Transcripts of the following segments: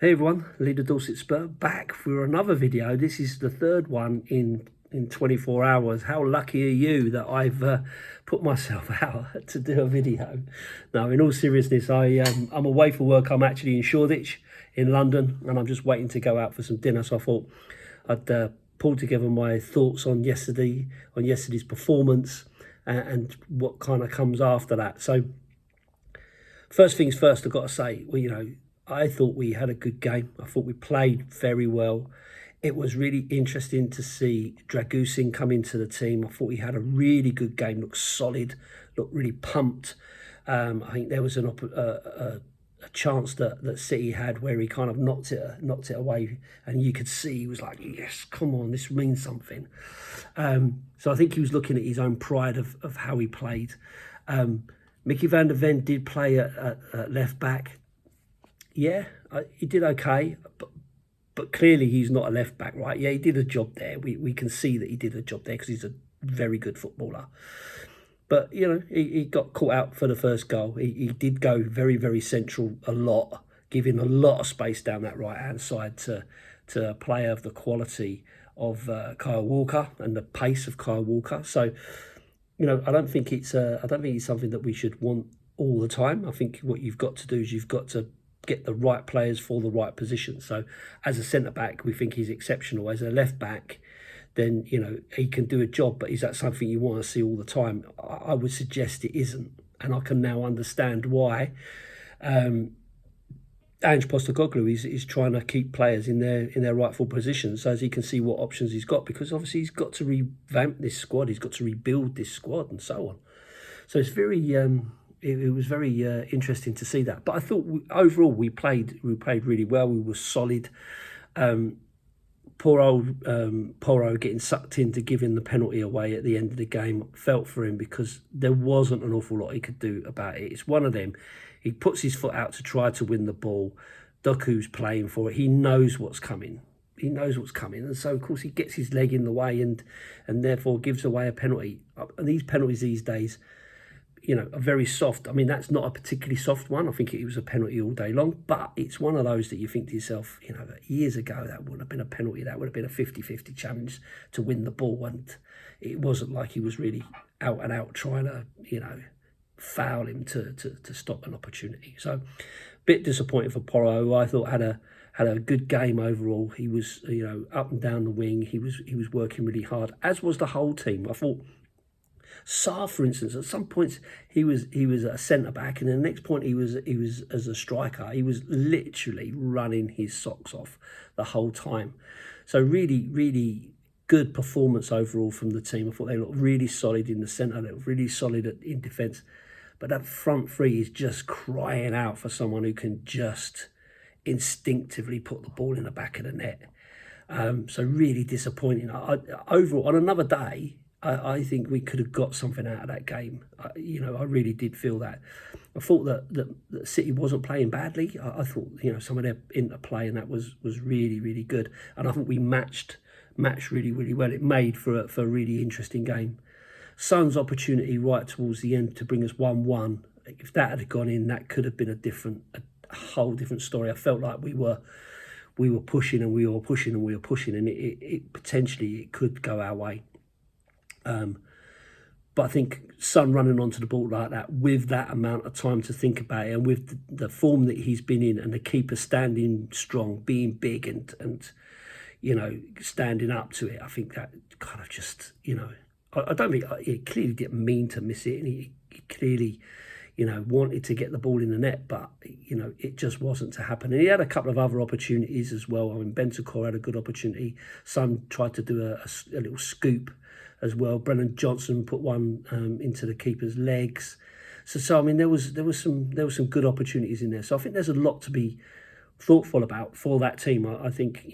Hey everyone, Leader Dorset Spur back for another video. This is the third one in 24 hours. How lucky are you that I've put myself out to do a video? Now, in all seriousness, I'm away for work. I'm actually in Shoreditch in London, and I'm just waiting to go out for some dinner. So I thought I'd pull together my thoughts on yesterday's performance and what kind of comes after that. So first things first, I've got to say, well, I thought we had a good game. I thought we played very well. It was really interesting to see Dragusin come into the team. I thought he had a really good game, looked solid, looked really pumped. I think there was a chance that City had where he kind of knocked it away, and you could see he was like, yes, come on, this means something. So I think he was looking at his own pride of how he played. Mickey van der Ven did play at left back. Yeah, he did okay, but clearly he's not a left back, right? Yeah, he did a job there. We can see that he did a job there because he's a very good footballer. But, he got caught out for the first goal. He did go very, very central a lot, giving a lot of space down that right-hand side to a player of the quality of Kyle Walker and the pace of Kyle Walker. So, I don't think it's something that we should want all the time. I think what you've got to do is you've got to get the right players for the right position. So as a centre-back, we think he's exceptional. As a left-back, then, he can do a job, but is that something you want to see all the time? I would suggest it isn't. And I can now understand why Ange Postecoglou is trying to keep players in their rightful positions so as he can see what options he's got, because obviously he's got to revamp this squad, he's got to rebuild this squad and so on. So it's very... It was very interesting to see that. But I thought overall we played really well. We were solid. Porro getting sucked into giving the penalty away at the end of the game, felt for him because there wasn't an awful lot he could do about it. It's one of them. He puts his foot out to try to win the ball. Doku's playing for it. He knows what's coming. And so of course he gets his leg in the way and therefore gives away a penalty. And these penalties these days, are very soft. I mean, that's not a particularly soft one. I think it was a penalty all day long, but it's one of those that you think to yourself, years ago, that wouldn't have been a penalty. That would have been a 50-50 challenge to win the ball. And it wasn't like he was really out and out trying to, foul him to stop an opportunity. So a bit disappointed for Porro, who I thought had a good game overall. He was, up and down the wing. He was working really hard, as was the whole team. I thought Sarr, for instance, at some points he was a centre back, and the next point he was as a striker. He was literally running his socks off the whole time. So really, really good performance overall from the team. I thought they looked really solid in the centre. They looked really solid in defence. But that front three is just crying out for someone who can just instinctively put the ball in the back of the net. So really disappointing. Overall, on another day, I think we could have got something out of that game. I really did feel that. I thought that City wasn't playing badly. I thought, some of their interplay and that was really, really good. And I think we matched really, really well. It made for a really interesting game. Son's opportunity right towards the end to bring us 1-1. If that had gone in, that could have been a whole different story. I felt like we were pushing and we were pushing and we were pushing, and it potentially could go our way. But I think Son running onto the ball like that with that amount of time to think about it, and with the form that he's been in, and the keeper standing strong, being big and standing up to it, I think that kind of just, I don't think he clearly didn't mean to miss it, and he clearly, wanted to get the ball in the net, but, it just wasn't to happen. And he had a couple of other opportunities as well. I mean, Bentancur had a good opportunity. Son tried to do a little scoop as well. Brennan Johnson put one into the keeper's legs. So I mean, there was some good opportunities in there. So I think there's a lot to be thoughtful about for that team. I think,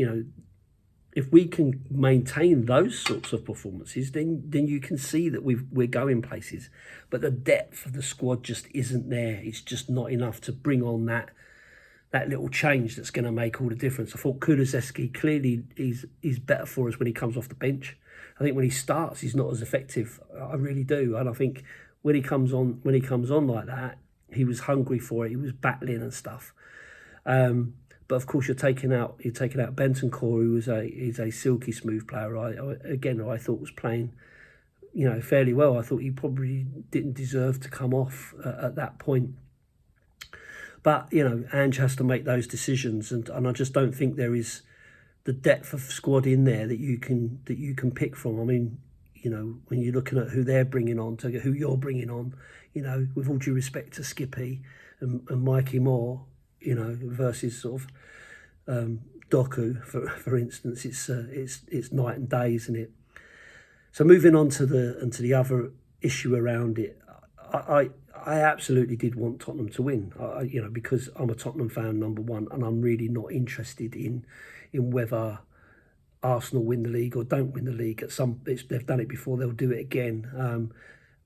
if we can maintain those sorts of performances, then you can see that we're going places. But the depth of the squad just isn't there. It's just not enough to bring on that little change that's going to make all the difference. I thought Kulusevski clearly is better for us when he comes off the bench. I think when he starts, he's not as effective. I really do. And I think when he comes on like that, he was hungry for it. He was battling and stuff. But of course, you're taking out Bentancur, who is a silky smooth player. I thought was playing, fairly well. I thought he probably didn't deserve to come off at that point. But Ange has to make those decisions, and I just don't think there is the depth of squad in there that you can pick from. I mean, when you're looking at who they're bringing on to who you're bringing on, with all due respect to Skippy and Mikey Moore, versus sort of Doku, for instance, it's night and day, isn't it? So moving on to the other issue around it, I absolutely did want Tottenham to win, because I'm a Tottenham fan, number one, and I'm really not interested in whether Arsenal win the league or don't win the league. They've done it before, they'll do it again.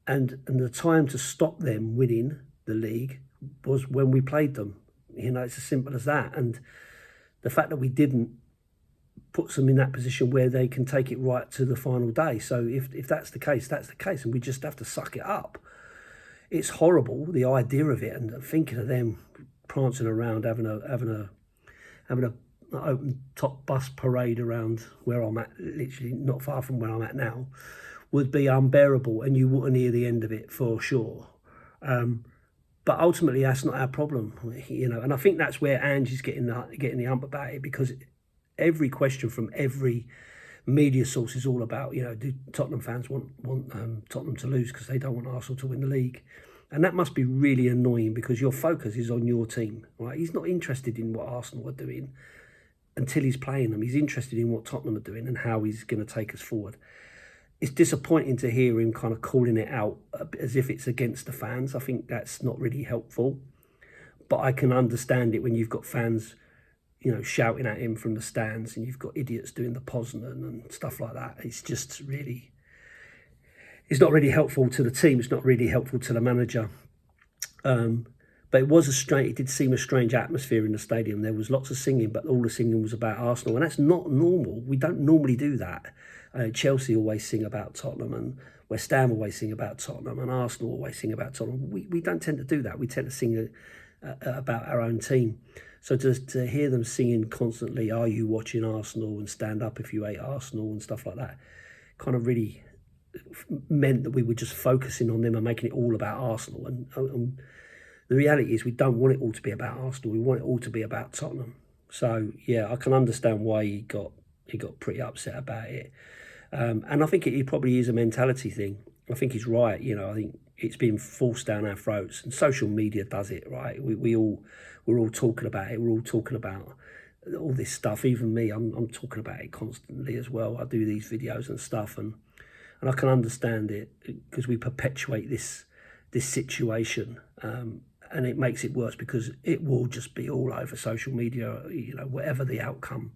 And the time to stop them winning the league was when we played them. It's as simple as that. And the fact that we didn't puts them in that position where they can take it right to the final day. So if that's the case, that's the case, and we just have to suck it up. It's horrible, the idea of it, and thinking of them prancing around having a open top bus parade around where I'm at, literally not far from where I'm at now, would be unbearable, and you wouldn't hear the end of it for sure. But ultimately, that's not our problem, and I think that's where Ange is getting the ump about it, because every question from every media source is all about, do Tottenham fans want Tottenham to lose because they don't want Arsenal to win the league? And that must be really annoying, because your focus is on your team, right? He's not interested in what Arsenal are doing until he's playing them. He's interested in what Tottenham are doing and how he's going to take us forward. It's disappointing to hear him kind of calling it out as if it's against the fans. I think that's not really helpful. But I can understand it when you've got fans, shouting at him from the stands, and you've got idiots doing the Poznan and stuff like that. It's just really, it's not really helpful to the team. It's not really helpful to the manager. But it did seem a strange atmosphere in the stadium. There was lots of singing, but all the singing was about Arsenal, and that's not normal. We don't normally do that. Chelsea always sing about Tottenham, and West Ham always sing about Tottenham, and Arsenal always sing about Tottenham. We don't tend to do that. We tend to sing about our own team. So to hear them singing constantly, "Are you watching Arsenal?" and "Stand up if you hate Arsenal" and stuff like that, kind of really meant that we were just focusing on them and making it all about Arsenal. And the reality is, we don't want it all to be about Arsenal. We want it all to be about Tottenham. So yeah, I can understand why he got pretty upset about it. And I think it probably is a mentality thing. I think he's right. I think it's been forced down our throats, and social media does it, right? We're all talking about it. We're all talking about all this stuff. Even me, I'm talking about it constantly as well. I do these videos and stuff, and I can understand it, because we perpetuate this situation, and it makes it worse, because it will just be all over social media. Whatever the outcome.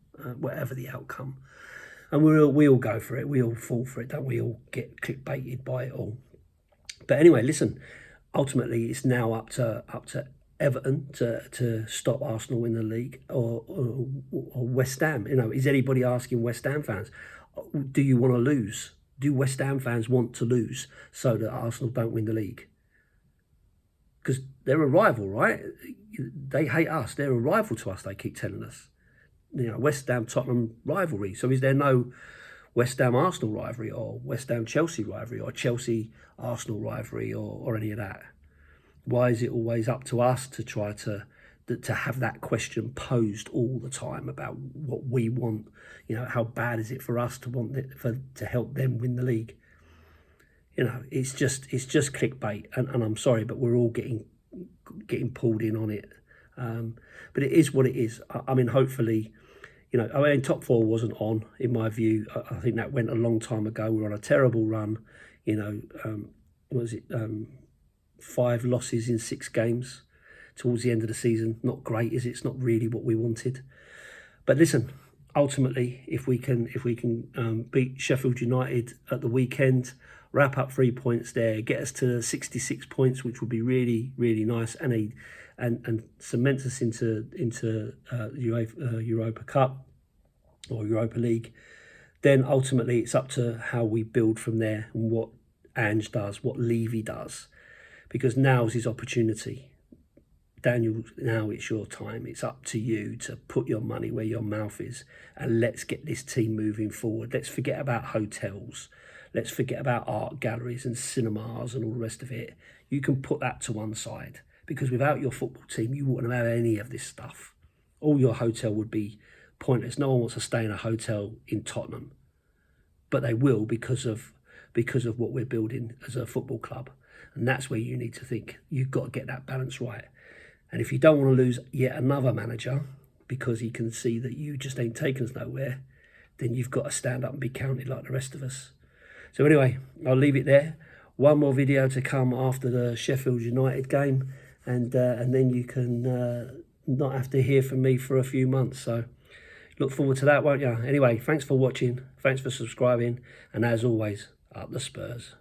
And we all go for it. We all fall for it, don't we? All get clickbaited by it all. But anyway, listen. Ultimately, it's now up to Everton to stop Arsenal in the league, or West Ham. Is anybody asking West Ham fans, do you want to lose? Do West Ham fans want to lose so that Arsenal don't win the league? Because they're a rival, right? They hate us. They're a rival to us, they keep telling us. West Ham Tottenham rivalry. So is there no West Ham Arsenal rivalry, or West Ham Chelsea rivalry, or Chelsea Arsenal rivalry, or any of that? Why is it always up to us to try to have that question posed all the time about what we want? How bad is it for us to want it to help them win the league? It's just clickbait, and I'm sorry, but we're all getting pulled in on it. But it is what it is. I mean, hopefully, top four wasn't on, in my view. I think that went a long time ago. We're on a terrible run. Was it 5 losses in 6 games towards the end of the season? Not great, is it? It's not really what we wanted. But listen, ultimately, if we can beat Sheffield United at the weekend, wrap up 3 points there, get us to 66 points, which would be really, really nice, and cement us into Europa Cup or Europa League, then ultimately it's up to how we build from there, and what Ange does, what Levy does, because now's his opportunity Daniel, now it's your time. It's up to you to put your money where your mouth is, and let's get this team moving forward. Let's forget about hotels. Let's forget about art galleries and cinemas and all the rest of it. You can put that to one side, because without your football team, you wouldn't have any of this stuff. All your hotel would be pointless. No one wants to stay in a hotel in Tottenham, but they will because of what we're building as a football club. And that's where you need to think. You've got to get that balance right. And if you don't want to lose yet another manager because he can see that you just ain't taken us nowhere, then you've got to stand up and be counted like the rest of us. So anyway, I'll leave it there. One more video to come after the Sheffield United game, and then you can not have to hear from me for a few months. So look forward to that, won't you? Anyway, thanks for watching. Thanks for subscribing. And as always, up the Spurs.